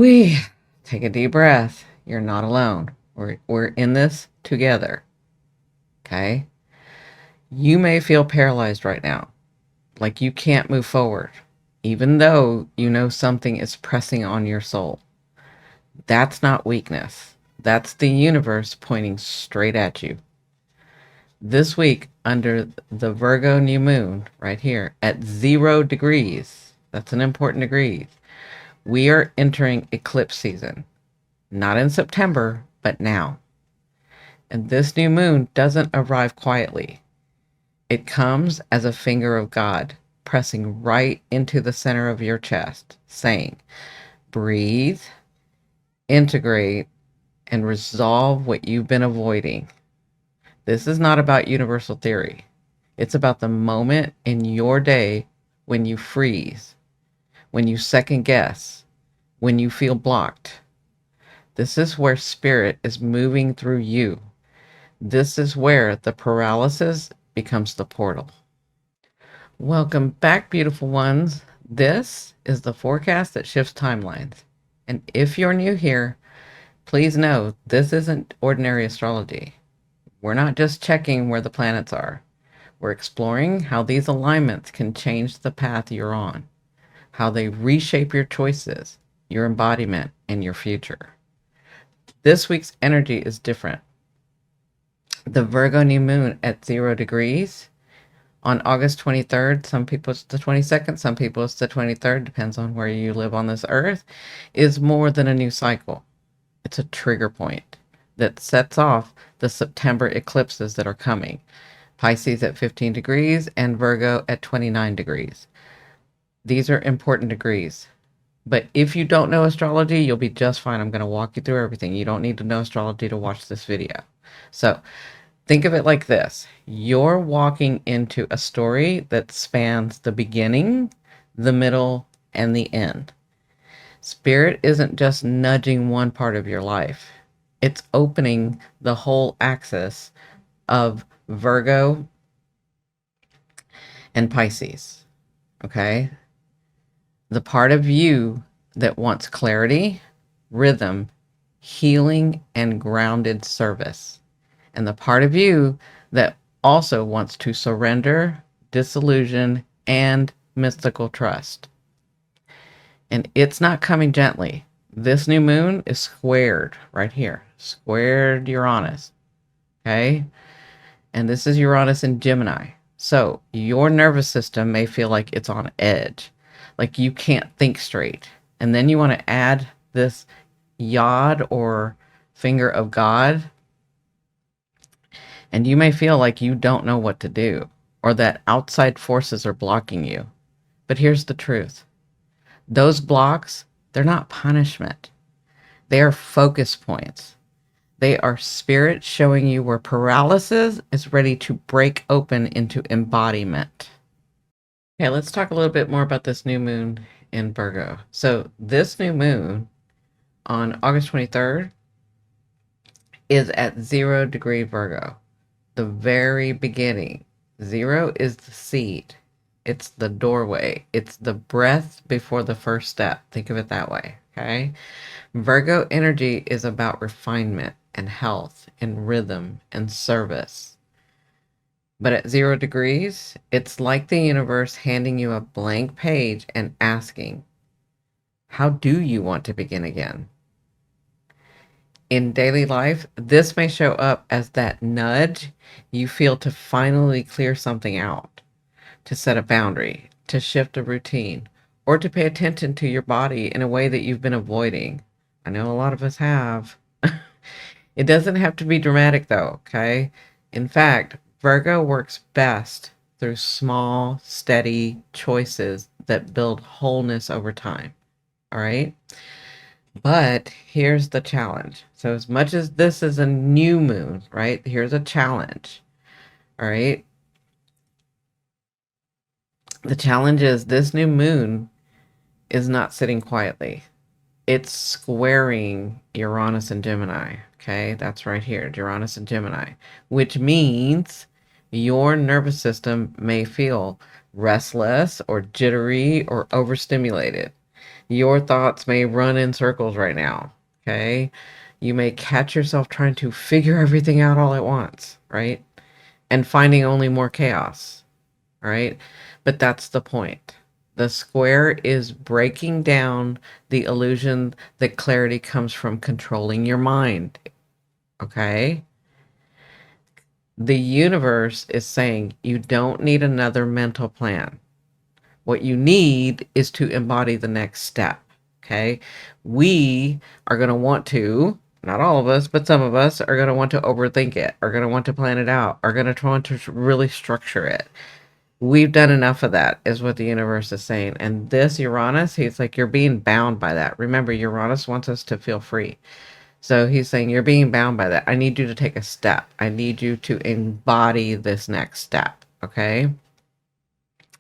Woo-wee. Take a deep breath. You're not alone. We're in this together. Okay? You may feel paralyzed right now, like you can't move forward, even though you know something is pressing on your soul. That's not weakness. That's the universe pointing straight at you. This week, under the Virgo New Moon, right here, at 0 degrees, that's an important degree, we are entering eclipse season. Not in September, but now. And this new moon doesn't arrive quietly. It comes as a finger of God, pressing right into the center of your chest, saying, breathe, integrate, and resolve what you've been avoiding. This is not about universal theory. It's about the moment in your day when you freeze, when you second guess, when you feel blocked. This is where spirit is moving through you. This is where the paralysis becomes the portal. Welcome back, beautiful ones. This is the forecast that shifts timelines. And if you're new here, please know this isn't ordinary astrology. We're not just checking where the planets are. We're exploring how these alignments can change the path you're on, how they reshape your choices, your embodiment, and your future. This week's energy is different. The Virgo New Moon at 0 degrees on August 23rd, some people it's the 22nd, some people it's the 23rd, depends on where you live on this earth, is more than a new cycle. It's a trigger point that sets off the September eclipses that are coming. Pisces at 15 degrees and Virgo at 29 degrees. These are important degrees. But if you don't know astrology, you'll be just fine. I'm going to walk you through everything. You don't need to know astrology to watch this video. So think of it like this. You're walking into a story that spans the beginning, the middle, and the end. Spirit isn't just nudging one part of your life. It's opening the whole axis of Virgo and Pisces. Okay? The part of you that wants clarity, rhythm, healing, and grounded service. And the part of you that also wants to surrender, disillusion, and mystical trust. And it's not coming gently. This new moon is squared right here, squared Uranus. Okay? And this is Uranus in Gemini. So your nervous system may feel like it's on edge, like you can't think straight. And then you want to add this yod or finger of God, and you may feel like you don't know what to do or that outside forces are blocking you. But here's the truth. Those blocks, they're not punishment. They are focus points. They are spirit showing you where paralysis is ready to break open into embodiment. Okay, let's talk a little bit more about this new moon in Virgo. So this new moon on August 23rd is at 0 degree Virgo. The very beginning. 0 is the seed. It's the doorway. It's the breath before the first step. Think of it that way, okay? Virgo energy is about refinement and health and rhythm and service. But at 0 degrees, it's like the universe handing you a blank page and asking, how do you want to begin again? In daily life, this may show up as that nudge you feel to finally clear something out, to set a boundary, to shift a routine, or to pay attention to your body in a way that you've been avoiding. I know a lot of us have. It doesn't have to be dramatic though, okay? In fact, Virgo works best through small, steady choices that build wholeness over time, all right? But here's the challenge. So as much as this is a new moon, right? Here's a challenge, all right? The challenge is this new moon is not sitting quietly. It's squaring Uranus and Gemini, okay? That's right here, Uranus and Gemini, which means your nervous system may feel restless or jittery or overstimulated. Your thoughts may run in circles right now. Okay. You may catch yourself trying to figure everything out all at once, right? And finding only more chaos, right? But that's the point. The square is breaking down the illusion that clarity comes from controlling your mind. Okay? The universe is saying you don't need another mental plan. What you need is to embody the next step. Okay? We are going to want to, not all of us, but some of us are going to want to overthink it, are going to want to plan it out, are going to want to really structure it. We've done enough of that, is what the universe is saying. And this Uranus, he's like, you're being bound by that. Remember, Uranus wants us to feel free. So he's saying, you're being bound by that. I need you to take a step. I need you to embody this next step. Okay.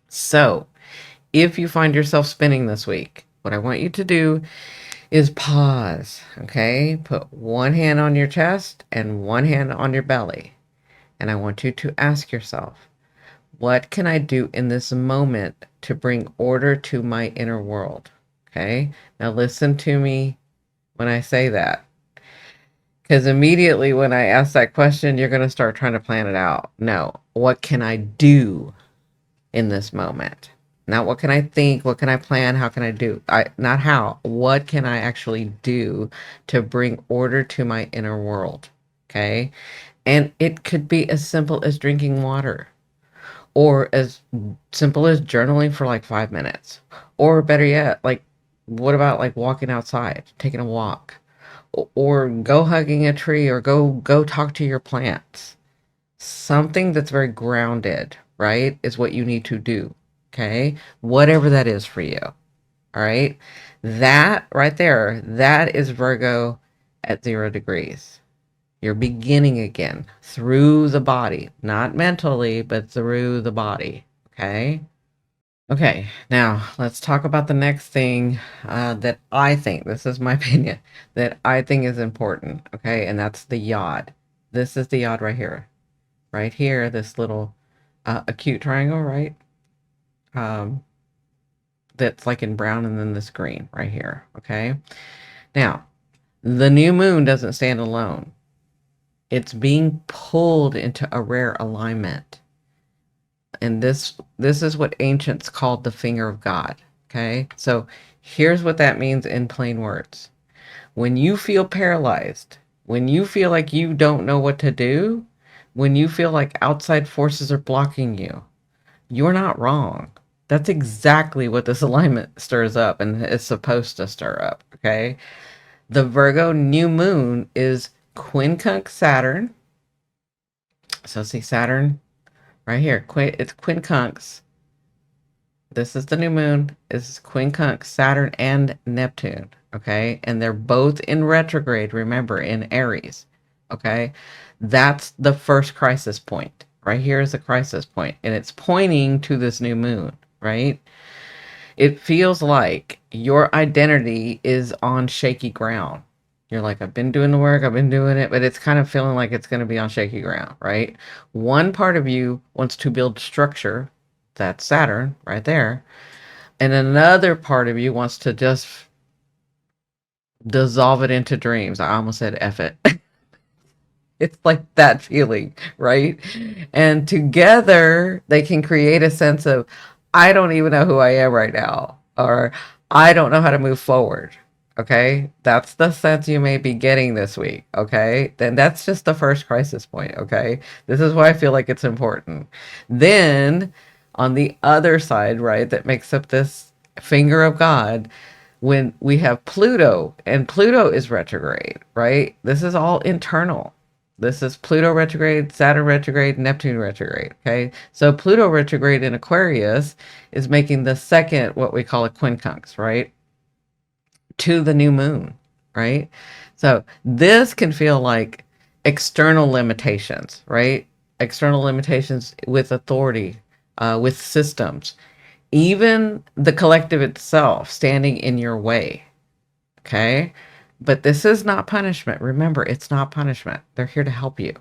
So if you find yourself spinning this week, what I want you to do is pause. Okay. Put one hand on your chest and one hand on your belly. And I want you to ask yourself, what can I do in this moment to bring order to my inner world? Okay. Now listen to me when I say that. Because immediately when I ask that question, you're going to start trying to plan it out. No. What can I do in this moment? Not what can I think? What can I plan? How can I do? Not how. What can I actually do to bring order to my inner world? Okay. And it could be as simple as drinking water, or as simple as journaling for like 5 minutes, or better yet, like, what about like walking outside, taking a walk, or go hugging a tree, or go talk to your plants. Something that's very grounded, right, is what you need to do. Okay, whatever that is for you. All right, that right there, that is Virgo at 0 degrees. You're beginning again through the body, not mentally, but through the body. Okay. Okay. Now let's talk about the next thing that I think, this is my opinion, that I think is important. Okay. And that's the yod. This is the yod right here. Right here, this little acute triangle, right? That's like in brown, and then this green right here. Okay. Now, the new moon doesn't stand alone. It's being pulled into a rare alignment. And this is what ancients called the finger of God. Okay. So here's what that means in plain words. When you feel paralyzed, when you feel like you don't know what to do, when you feel like outside forces are blocking you, you're not wrong. That's exactly what this alignment stirs up and is supposed to stir up. Okay. The Virgo new moon is quincunx Saturn. So see Saturn right here. It's quincunx. This is the new moon. It's quincunx Saturn and Neptune. Okay. And they're both in retrograde, remember, in Aries. Okay. That's the first crisis point. Right here is a crisis point, and it's pointing to this new moon, right? It feels like your identity is on shaky ground. You're like, I've been doing the work, I've been doing it, but it's kind of feeling like it's going to be on shaky ground, right? One part of you wants to build structure. That's Saturn right there. And another part of you wants to just dissolve it into dreams. I almost said F it. It's like that feeling, right? And together they can create a sense of, I don't even know who I am right now, or I don't know how to move forward. Okay. That's the sense you may be getting this week. Okay. Then that's just the first crisis point. Okay. This is why I feel like it's important. Then on the other side, right, that makes up this finger of God, when we have Pluto, and Pluto is retrograde, right? This is all internal. This is Pluto retrograde, Saturn retrograde, Neptune retrograde. Okay. So Pluto retrograde in Aquarius is making the second, what we call a quincunx, right? To the new moon, right? So this can feel like external limitations, right? External limitations with authority, with systems, even the collective itself standing in your way. Okay. But this is not punishment. Remember, it's not punishment. They're here to help you.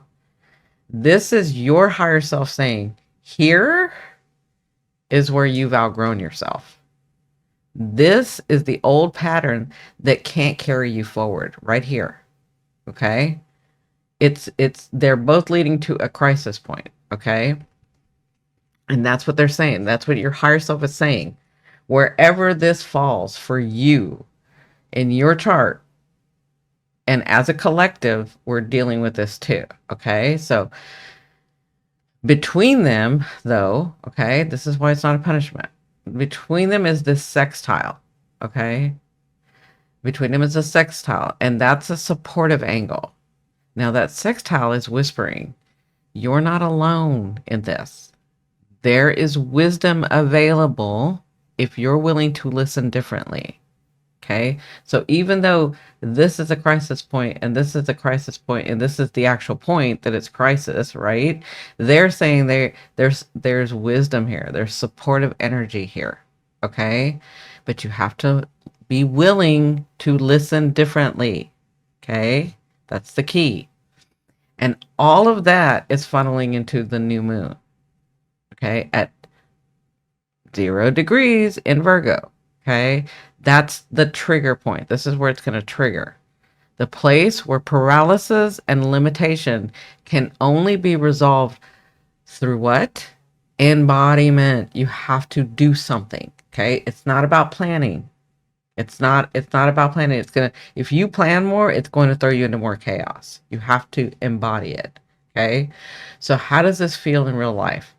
This is your higher self saying, here is where you've outgrown yourself. This is the old pattern that can't carry you forward right here. Okay? They're both leading to a crisis point. Okay? And that's what they're saying. That's what your higher self is saying. Wherever this falls for you in your chart, and as a collective, we're dealing with this too. Okay? So between them, though, okay, this is why it's not a punishment. Between them is this sextile. Okay? Between them is a sextile, and that's a supportive angle. Now, that sextile is whispering, you're not alone in this. There is wisdom available if you're willing to listen differently. Okay? So even though this is a crisis point and this is a crisis point and this is the actual point that it's crisis, right? They're saying there's wisdom here. There's supportive energy here. Okay? But you have to be willing to listen differently. Okay? That's the key. And all of that is funneling into the new moon. Okay? At 0 degrees in Virgo. Okay? That's the trigger point. This is where it's going to trigger. The place where paralysis and limitation can only be resolved through what? Embodiment. You have to do something. Okay? It's not about planning. It's not about planning. If you plan more, it's going to throw you into more chaos. You have to embody it. Okay? So how does this feel in real life?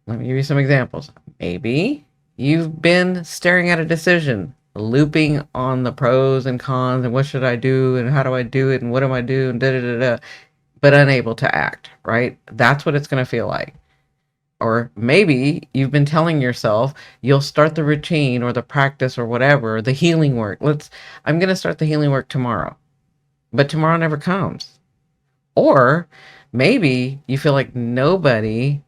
Let me give you some examples. Maybe you've been staring at a decision, looping on the pros and cons and what should I do and how do I do it and what am I doing, but unable to act, right? That's what it's going to feel like. Or maybe you've been telling yourself you'll start the routine or the practice or whatever, the healing work. I'm going to start the healing work tomorrow, but tomorrow never comes. Or maybe you feel like maybe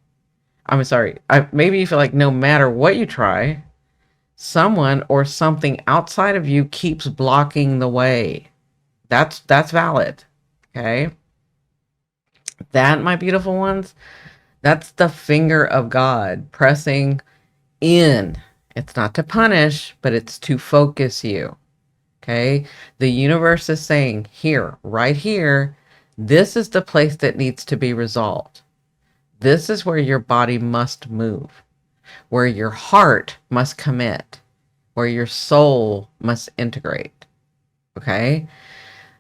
you feel like no matter what you try, someone or something outside of you keeps blocking the way. That's valid. Okay? That, my beautiful ones, that's the finger of God pressing in. It's not to punish, but it's to focus you. Okay? The universe is saying, here, right here, this is the place that needs to be resolved. This is where your body must move, where your heart must commit, where your soul must integrate. Okay?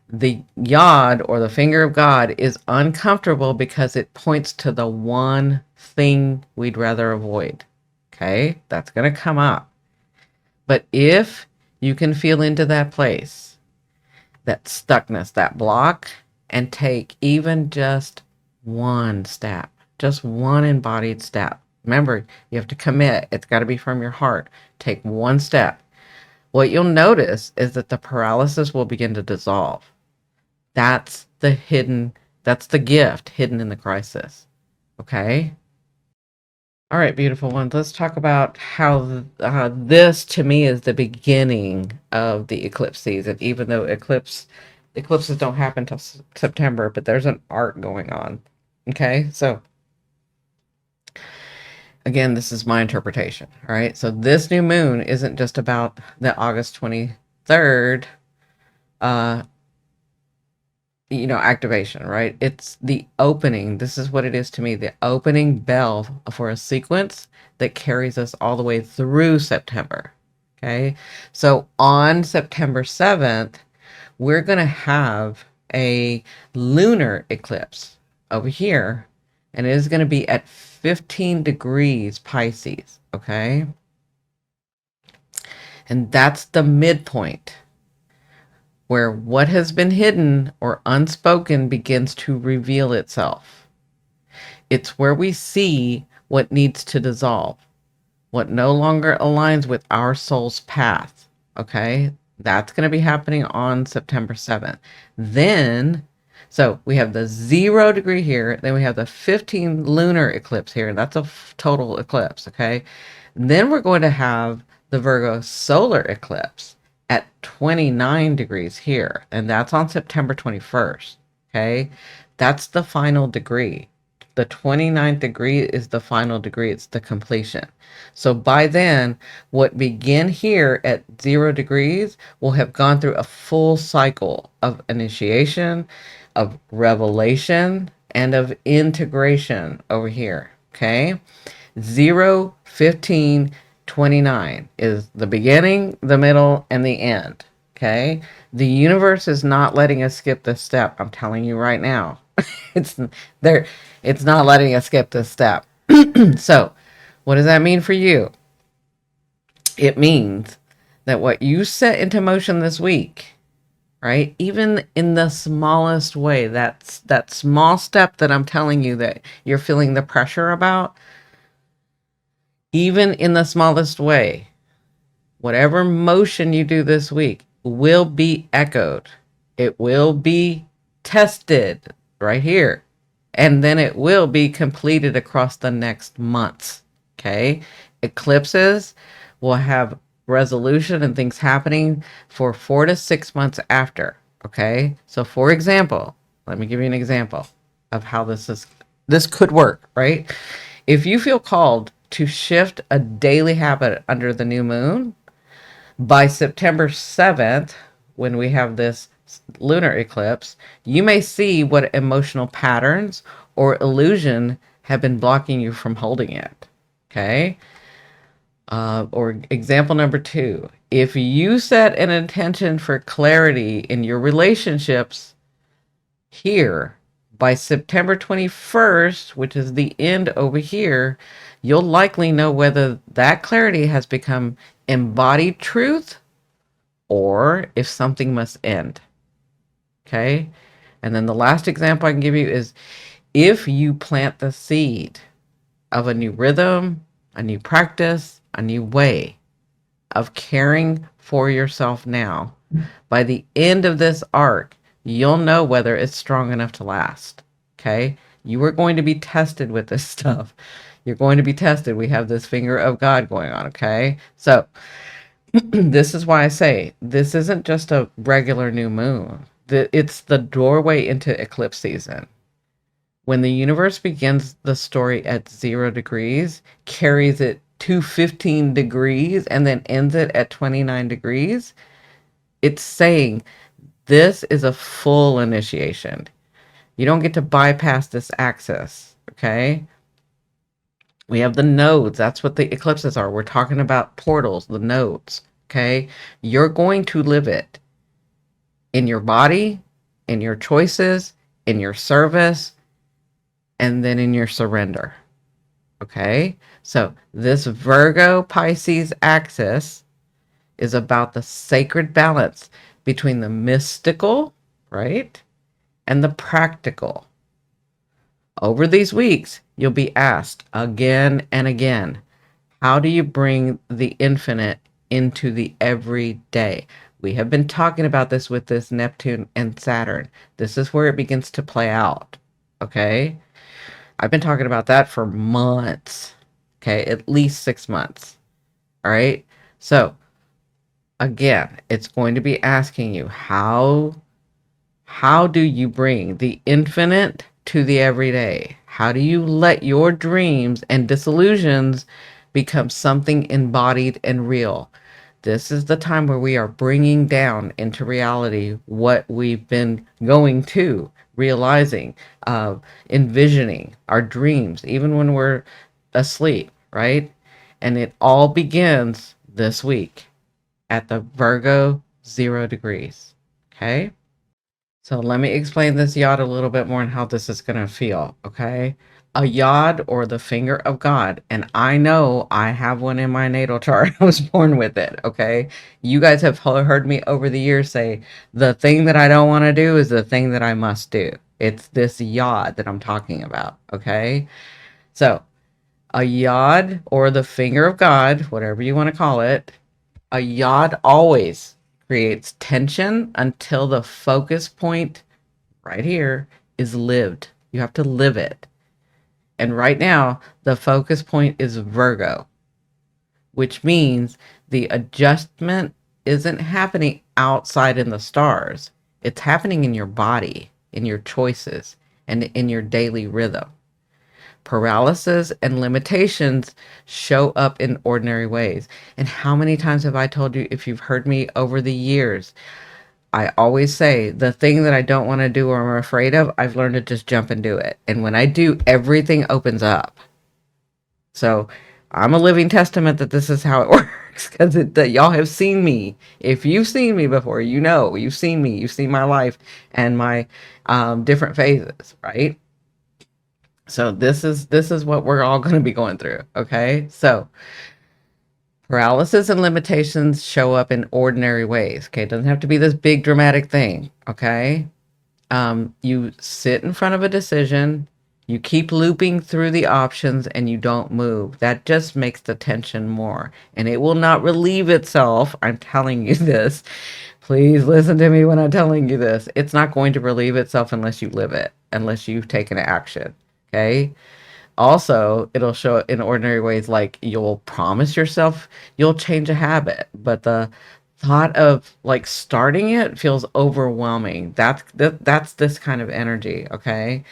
The yod, or the finger of God, is uncomfortable because it points to the one thing we'd rather avoid. Okay? That's going to come up. But if you can feel into that place, that stuckness, that block, and take even just one step, just one embodied step. Remember, you have to commit. It's got to be from your heart. Take one step. What you'll notice is that the paralysis will begin to dissolve. That's the gift hidden in the crisis. Okay? All right, beautiful ones. Let's talk about how this, to me, is the beginning of the eclipse season, even though eclipses don't happen till September, but there's an arc going on. Okay? So, again, this is my interpretation. All right? So this new moon isn't just about the August 23rd activation, right? It's the opening. This is what it is to me, the opening bell for a sequence that carries us all the way through September. Okay. So on September 7th, we're going to have a lunar eclipse over here, and it is going to be at 15 degrees Pisces. Okay. And that's the midpoint, where what has been hidden or unspoken begins to reveal itself. It's where we see what needs to dissolve, what no longer aligns with our soul's path. Okay? That's going to be happening on September 7th. Then, so we have the 0 degree here, then we have the 15 lunar eclipse here. That's a total eclipse. Okay? Then we're going to have the Virgo solar eclipse at 29 degrees here, and that's on September 21st. Okay, that's the final degree. The 29th degree is the final degree. It's the completion. So by then, what began here at 0 degrees will have gone through a full cycle of initiation, of revelation, and of integration over here. Okay? 0, 15, 29 is the beginning, the middle, and the end. Okay? The universe is not letting us skip this step. I'm telling you right now. It's there. It's not letting us skip this step. So, what does that mean for you? It means that what you set into motion this week, right? Even in the smallest way, that's that small step that I'm telling you that you're feeling the pressure about, even in the smallest way, whatever motion you do this week will be echoed. It will be tested right here. And then it will be completed across the next months. Okay. Eclipses will have resolution and things happening for 4 to 6 months after. Okay. So for example, let me give you an example of how this could work, right? If you feel called to shift a daily habit under the new moon, by September 7th, when we have this lunar eclipse, you may see what emotional patterns or illusion have been blocking you from holding it. Okay. Or example number 2, if you set an intention for clarity in your relationships here by September 21st, which is the end over here, you'll likely know whether that clarity has become embodied truth or if something must end. Okay. And then the last example I can give you is if you plant the seed of a new rhythm, a new practice, a new way of caring for yourself now, by the end of this arc, you'll know whether it's strong enough to last. Okay. You are going to be tested with this stuff. You're going to be tested. We have this finger of God going on. Okay. So this is why I say this isn't just a regular new moon. It's the doorway into eclipse season. When the universe begins the story at 0 degrees, carries it to 15 degrees, and then ends it at 29 degrees, it's saying this is a full initiation. You don't get to bypass this axis, okay? We have the nodes. That's what the eclipses are. We're talking about portals, the nodes, okay? You're going to live it in your body, in your choices, in your service, and then in your surrender. Okay? So this Virgo Pisces axis is about the sacred balance between the mystical, right, and the practical. Over these weeks, you'll be asked again and again, how do you bring the infinite into the everyday? We have been talking about this with this Neptune and Saturn. This is where it begins to play out. Okay? I've been talking about that for months. Okay? At least 6 months. All right? So, again, it's going to be asking you, how do you bring the infinite to the everyday? How do you let your dreams and disillusions become something embodied and real? This is the time where we are bringing down into reality what we've been going to, realizing, envisioning our dreams, even when we're asleep, right? And it all begins this week at the Virgo 0 degrees. Okay? So let me explain this yod a little bit more and how this is going to feel, okay? A yod, or the finger of God, and I know I have one in my natal chart. I was born with it, okay? You guys have heard me over the years say, the thing that I don't want to do is the thing that I must do. It's this yod that I'm talking about, okay? So a yod, or the finger of God, whatever you want to call it, a yod always creates tension until the focus point right here is lived. You have to live it. And right now, the focus point is Virgo, which means the adjustment isn't happening outside in the stars. It's happening in your body, in your choices, and in your daily rhythm. Paralysis and limitations show up in ordinary ways. And how many times have I told you, if you've heard me over the years, I always say the thing that I don't want to do or I'm afraid of, I've learned to just jump and do it. And when I do, everything opens up. So I'm a living testament that this is how it works, because y'all have seen me. If you've seen me before, you know, you've seen me, you've seen my life and my different phases, right? So this is what we're all going to be going through. Okay. So paralysis and limitations show up in ordinary ways. Okay. It doesn't have to be this big dramatic thing. Okay. You sit in front of a decision, you keep looping through the options and you don't move. That just makes the tension more, and it will not relieve itself. I'm telling you this. Please listen to me when I'm telling you this. It's not going to relieve itself unless you live it, unless you've taken action. Okay. Also, it'll show in ordinary ways, like you'll promise yourself you'll change a habit, but the thought of like starting it feels overwhelming. That's this kind of energy. Okay.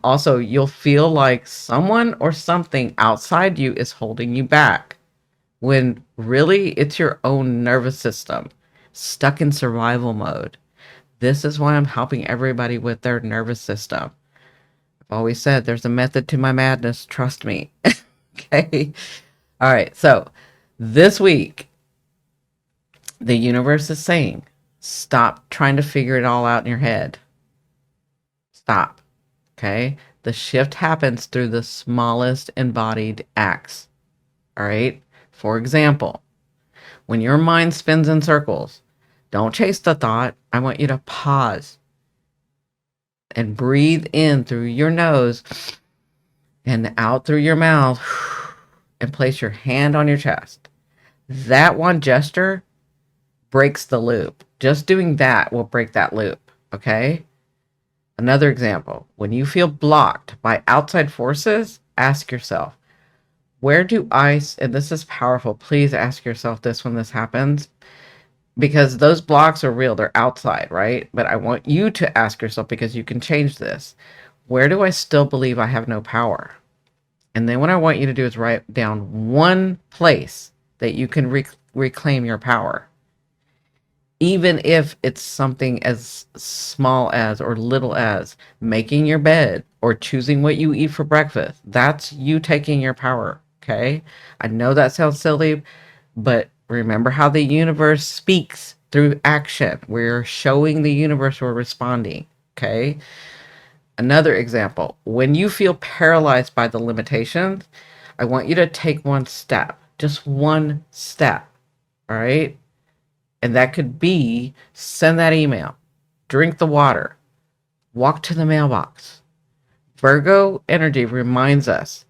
Also, you'll feel like someone or something outside you is holding you back, when really it's your own nervous system stuck in survival mode. This is why I'm helping everybody with their nervous system. I've always said there's a method to my madness. Trust me. Okay. All right. So this week, the universe is saying, stop trying to figure it all out in your head. Stop. Okay. The shift happens through the smallest embodied acts. All right. For example, when your mind spins in circles, don't chase the thought. I want you to pause and breathe in through your nose and out through your mouth, and place your hand on your chest. That one gesture breaks the loop. Just doing that will break that loop. Okay. Another example, when you feel blocked by outside forces, ask yourself, where do I, and this is powerful, please ask yourself this when this happens, because those blocks are real, they're outside, right? But I want you to ask yourself, because you can change this. Where do I still believe I have no power? And then what I want you to do is write down one place that you can reclaim your power. Even if it's something as small as or little as making your bed or choosing what you eat for breakfast. That's you taking your power, okay? I know that sounds silly, but remember how the universe speaks through action. We're showing the universe we're responding, okay? Another example, when you feel paralyzed by the limitations, I want you to take one step, just one step, all right? And that could be send that email, drink the water, walk to the mailbox. Virgo energy reminds us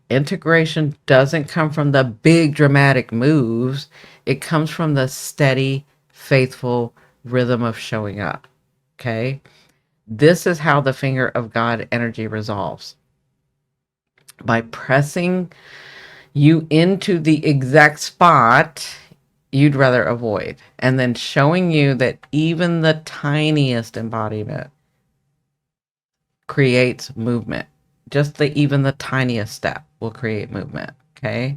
integration doesn't come from the big dramatic moves. It comes from the steady, faithful rhythm of showing up. Okay. This is how the finger of God energy resolves. By pressing you into the exact spot you'd rather avoid, and then showing you that even the tiniest embodiment creates movement. Just even the tiniest step will create movement. Okay.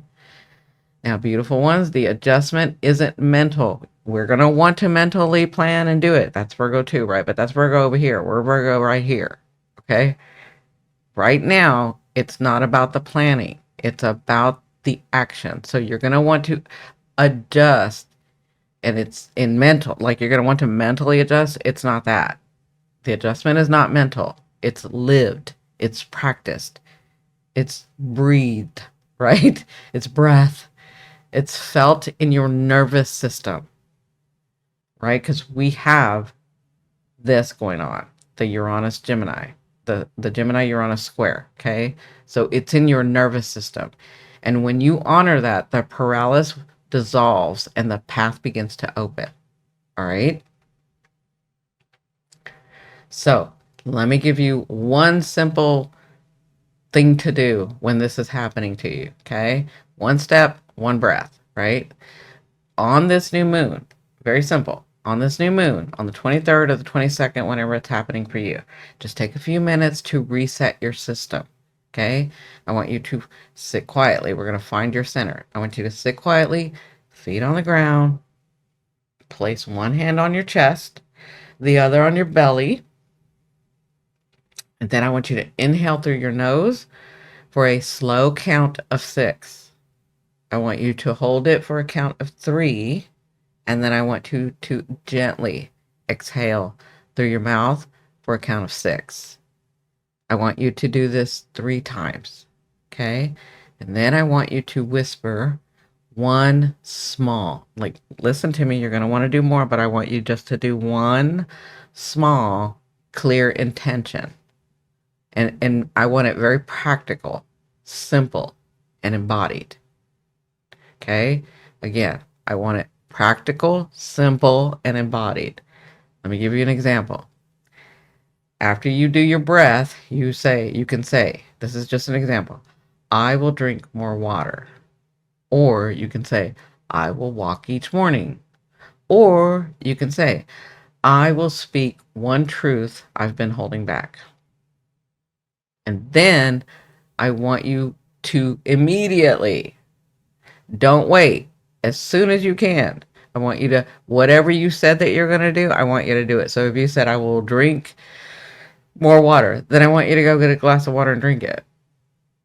Now, beautiful ones, the adjustment isn't mental. We're going to want to mentally plan and do it. That's Virgo too, right? But that's Virgo over here. We're Virgo right here. Okay. Right now, it's not about the planning. It's about the action. So you're going to want to adjust, and it's in mental, like you're going to want to mentally adjust. It's not that. The adjustment is not mental. It's lived. It's practiced. It's breathed, right? It's breath. It's felt in your nervous system, right? Because we have this going on, the Uranus Gemini, the Gemini Uranus square. Okay. So it's in your nervous system. And when you honor that, the paralysis dissolves and the path begins to open. All right. So let me give you one simple thing to do when this is happening to you. Okay. One step, one breath, right? On this new moon, very simple. On this new moon, on the 23rd or the 22nd, whenever it's happening for you, just take a few minutes to reset your system. Okay? I want you to sit quietly. We're going to find your center. I want you to sit quietly, feet on the ground, place one hand on your chest, the other on your belly. And then I want you to inhale through your nose for a slow count of 6. I want you to hold it for a count of 3. And then I want you to gently exhale through your mouth for a count of 6. I want you to do this 3 times. Okay? And then I want you to whisper one small, like, listen to me, you're going to want to do more, but I want you just to do one small, clear intention. And I want it very practical, simple, and embodied. Okay? Again, I want it practical, simple, and embodied. Let me give you an example. After you do your breath, you can say, this is just an example, I will drink more water. Or you can say, I will walk each morning. Or you can say, I will speak one truth I've been holding back. And then I want you to immediately, don't wait, as soon as you can, I want you to, whatever you said that you're going to do, I want you to do it. So if you said, I will drink more water, then I want you to go get a glass of water and drink it.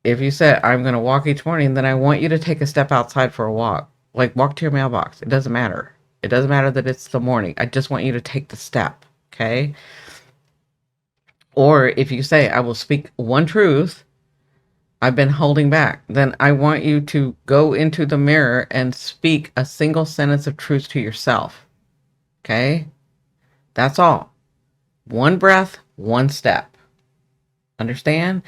If you said, I'm going to walk each morning, then I want you to take a step outside for a walk. Like, walk to your mailbox. It doesn't matter. It doesn't matter that it's the morning. I just want you to take the step, okay? Or if you say, I will speak one truth I've been holding back, then I want you to go into the mirror and speak a single sentence of truth to yourself, okay? That's all. One breath, one step. Understand?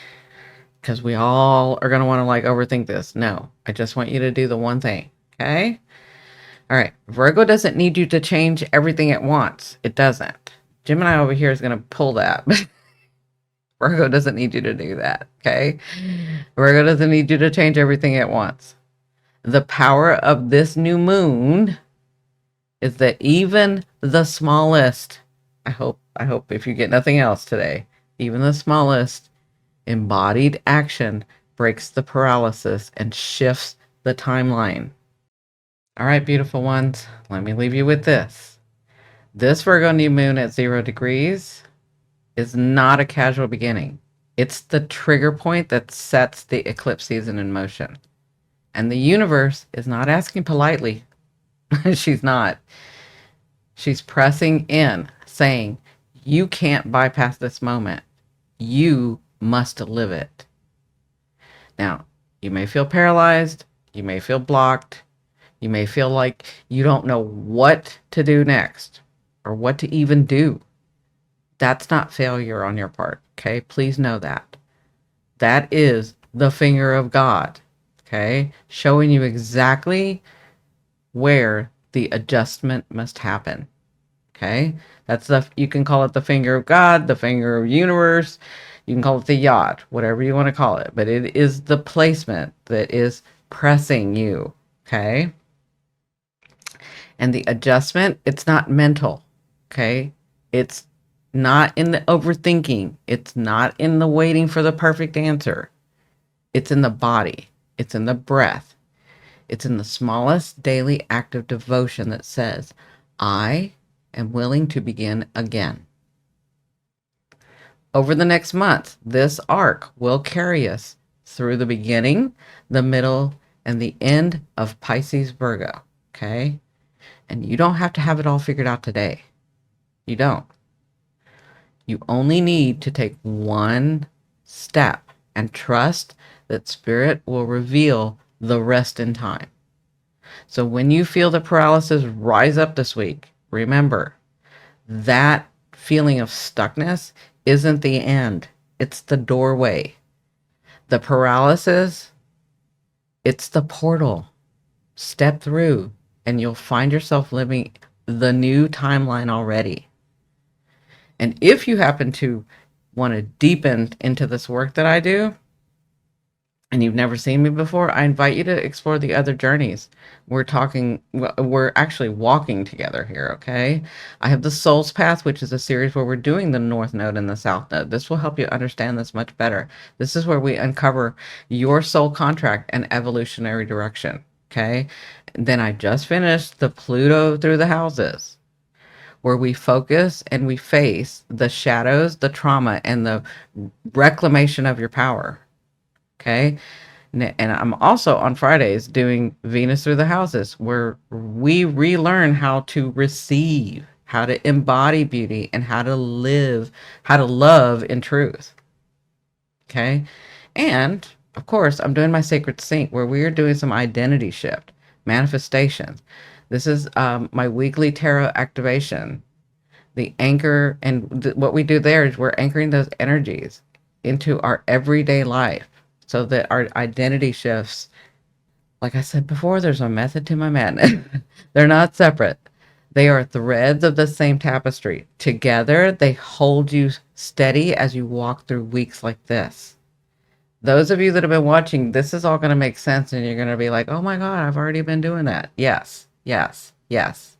Because we all are going to want to like overthink this. No, I just want you to do the one thing. Okay. All right. Virgo doesn't need you to change everything at once. It doesn't. Gemini over here is going to pull that. Virgo doesn't need you to do that. Okay. Virgo doesn't need you to change everything at once. The power of this new moon is that even the smallest, I hope if you get nothing else today, even the smallest embodied action breaks the paralysis and shifts the timeline. All right, beautiful ones, let me leave you with this. This Virgo new moon at 0 degrees is not a casual beginning. It's the trigger point that sets the eclipse season in motion. And the universe is not asking politely. She's not. She's pressing in, saying, you can't bypass this moment. You must live it. Now, you may feel paralyzed, you may feel blocked, you may feel like you don't know what to do next or what to even do. That's not failure on your part, okay? Please know that. That is the finger of God, okay? Showing you exactly where the adjustment must happen, okay? That's you can call it the finger of God, the finger of universe. You can call it the yacht, whatever you want to call it. But it is the placement that is pressing you, okay? And the adjustment, it's not mental, okay? It's not in the overthinking. It's not in the waiting for the perfect answer. It's in the body. It's in the breath. It's in the smallest daily act of devotion that says, I am willing to begin again. Over the next month, this arc will carry us through the beginning, the middle, and the end of Pisces Virgo, okay? And you don't have to have it all figured out today. You don't. You only need to take one step and trust that Spirit will reveal the rest in time. So when you feel the paralysis rise up this week, remember that feeling of stuckness isn't the end. It's the doorway. The paralysis, it's the portal. Step through and you'll find yourself living the new timeline already. And if you happen to want to deepen into this work that I do, and you've never seen me before, I invite you to explore the other journeys. We're actually walking together here, okay? I have the Soul's Path, which is a series where we're doing the North Node and the South Node. This will help you understand this much better. This is where we uncover your soul contract and evolutionary direction, okay? Then I just finished the Pluto through the houses, where we focus and we face the shadows, the trauma, and the reclamation of your power. Okay. And I'm also on Fridays doing Venus through the houses, where we relearn how to receive, how to embody beauty, and how to live, how to love in truth. Okay. And of course, I'm doing my Sacred Sync, where we are doing some identity shift, manifestations. This is my weekly tarot activation, the anchor. And what we do there is we're anchoring those energies into our everyday life so that our identity shifts. Like I said before, there's a method to my madness. They're not separate. They are threads of the same tapestry. Together, they hold you steady as you walk through weeks like this. Those of you that have been watching, this is all going to make sense, and you're going to be like, oh my God, I've already been doing that. Yes, yes, yes.